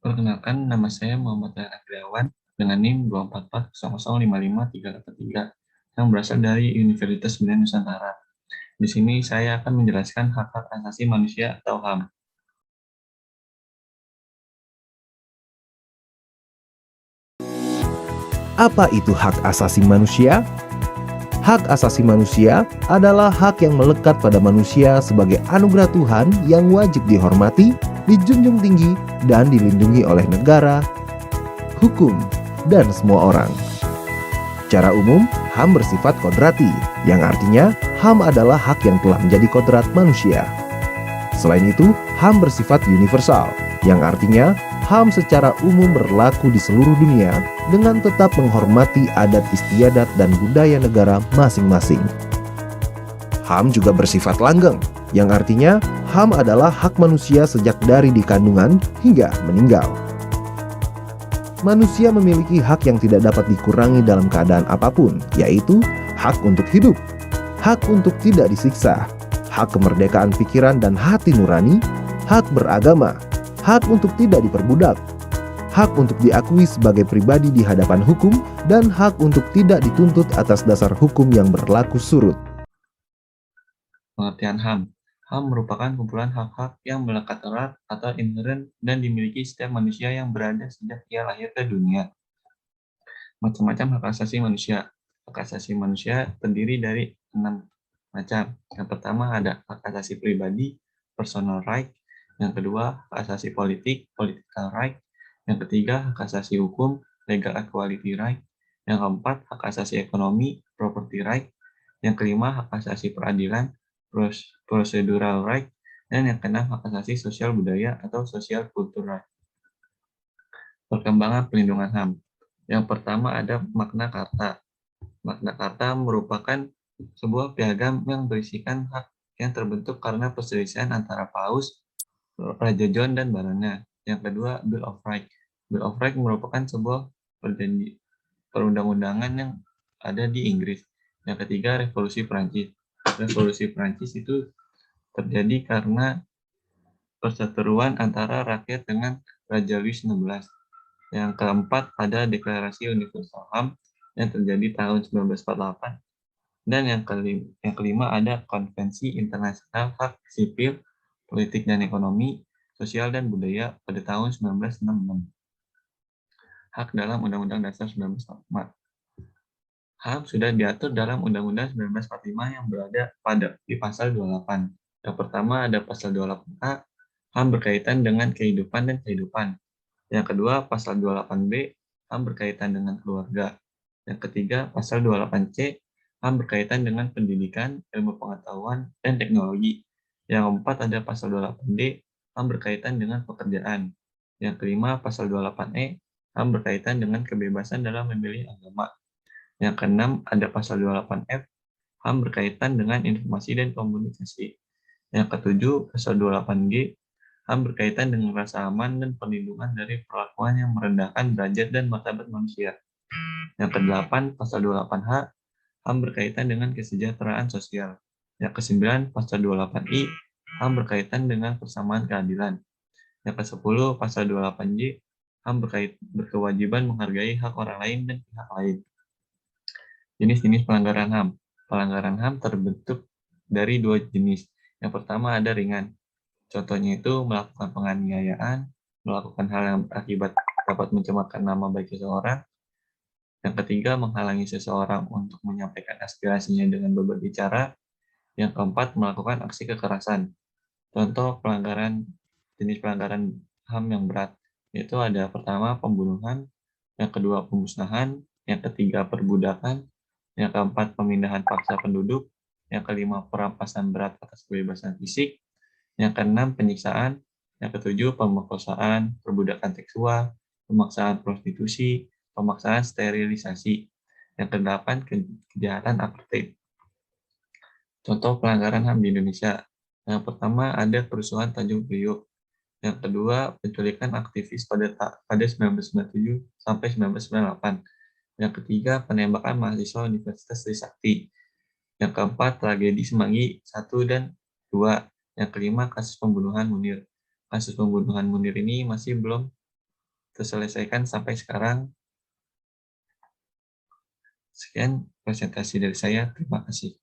Perkenalkan, nama saya Muhammad Ryan Agriawan dengan NIM 244005533 yang berasal dari Universitas Bina Nusantara. Di sini saya akan menjelaskan hak-hak asasi manusia atau HAM. Apa itu hak asasi manusia? Hak asasi manusia adalah hak yang melekat pada manusia sebagai anugerah Tuhan yang wajib dihormati, dijunjung tinggi, dan dilindungi oleh negara, hukum, dan semua orang. Secara umum, HAM bersifat kodrati, yang artinya HAM adalah hak yang telah menjadi kodrat manusia. Selain itu, HAM bersifat universal, yang artinya HAM secara umum berlaku di seluruh dunia dengan tetap menghormati adat istiadat dan budaya negara masing-masing. HAM juga bersifat langgeng, yang artinya HAM adalah hak manusia sejak dari dikandungan hingga meninggal. Manusia memiliki hak yang tidak dapat dikurangi dalam keadaan apapun, yaitu hak untuk hidup, hak untuk tidak disiksa, hak kemerdekaan pikiran dan hati nurani, hak beragama, hak untuk tidak diperbudak, hak untuk diakui sebagai pribadi di hadapan hukum, dan hak untuk tidak dituntut atas dasar hukum yang berlaku surut. Pengertian HAM. HAM merupakan kumpulan hak-hak yang melekat erat atau inheren dan dimiliki setiap manusia yang berada sejak ia lahir ke dunia. Macam-macam hak asasi manusia. Hak asasi manusia terdiri dari 6 macam. Yang pertama ada hak asasi pribadi, personal right. Yang kedua, hak asasi politik, political right. Yang ketiga, hak asasi hukum, legal equality right. Yang keempat, hak asasi ekonomi, property right. Yang kelima, hak asasi peradilan, procedural right. Dan yang keenam, hak asasi sosial budaya atau social culture right. Perkembangan pelindungan HAM. Yang pertama ada Magna Carta. Magna Carta merupakan sebuah piagam yang berisikan hak yang terbentuk karena perselisihan antara Paus, Raja John, dan baronnya. Yang kedua, Bill of Rights. Bill of Rights merupakan sebuah perundang-undangan yang ada di Inggris. Yang ketiga, Revolusi Prancis. Revolusi Prancis itu terjadi karena perseteruan antara rakyat dengan Raja Louis XVI. Yang keempat, ada Deklarasi Universal HAM yang terjadi tahun 1948. Dan yang kelima ada Konvensi Internasional Hak Sipil, Politik dan Ekonomi, Sosial dan Budaya pada tahun 1966. Hak dalam Undang-Undang Dasar 1945. HAM sudah diatur dalam Undang-Undang 1945 yang berada di pasal 28. Yang pertama ada pasal 28A, HAM berkaitan dengan kehidupan dan kehidupan. Yang kedua, pasal 28B, HAM berkaitan dengan keluarga. Yang ketiga, pasal 28C, HAM berkaitan dengan pendidikan, ilmu pengetahuan, dan teknologi. Yang keempat, ada pasal 28D, HAM berkaitan dengan pekerjaan. Yang kelima, pasal 28E, HAM berkaitan dengan kebebasan dalam memilih agama. Yang keenam, ada pasal 28F, HAM berkaitan dengan informasi dan komunikasi. Yang ketujuh, pasal 28G, HAM berkaitan dengan rasa aman dan perlindungan dari perlakuan yang merendahkan derajat dan martabat manusia. Yang kedelapan, pasal 28H, HAM berkaitan dengan kesejahteraan sosial. Yang kesembilan, pasal 28I, HAM berkaitan dengan persamaan keadilan. Yang kesepuluh, pasal 28J, HAM berkewajiban menghargai hak orang lain dan pihak lain. Jenis-jenis pelanggaran HAM. Pelanggaran HAM terbentuk dari dua jenis. Yang pertama ada ringan. Contohnya itu melakukan penganiayaan, melakukan hal yang akibat dapat mencemarkan nama baik seseorang. Yang ketiga, menghalangi seseorang untuk menyampaikan aspirasinya dengan berbagai cara. Yang keempat, melakukan aksi kekerasan. Contoh jenis pelanggaran HAM yang berat, yaitu ada pertama pembunuhan, yang kedua pemusnahan, yang ketiga perbudakan, yang keempat pemindahan paksa penduduk, yang kelima perampasan berat atas kebebasan fisik, yang keenam, penyiksaan. Yang ketujuh, pemerkosaan, perbudakan seksual, pemaksaan prostitusi, pemaksaan sterilisasi. Yang kedelapan, kejahatan apartheid. Contoh pelanggaran HAM di Indonesia. Yang pertama, ada kerusuhan Tanjung Priok. Yang kedua, penculikan aktivis pada 1997 sampai 1998. Yang ketiga, penembakan mahasiswa Universitas Trisakti. Yang keempat, tragedi Semanggi 1 dan 2. Yang kelima, kasus pembunuhan Munir. Kasus pembunuhan Munir ini masih belum terselesaikan sampai sekarang. Sekian presentasi dari saya. Terima kasih.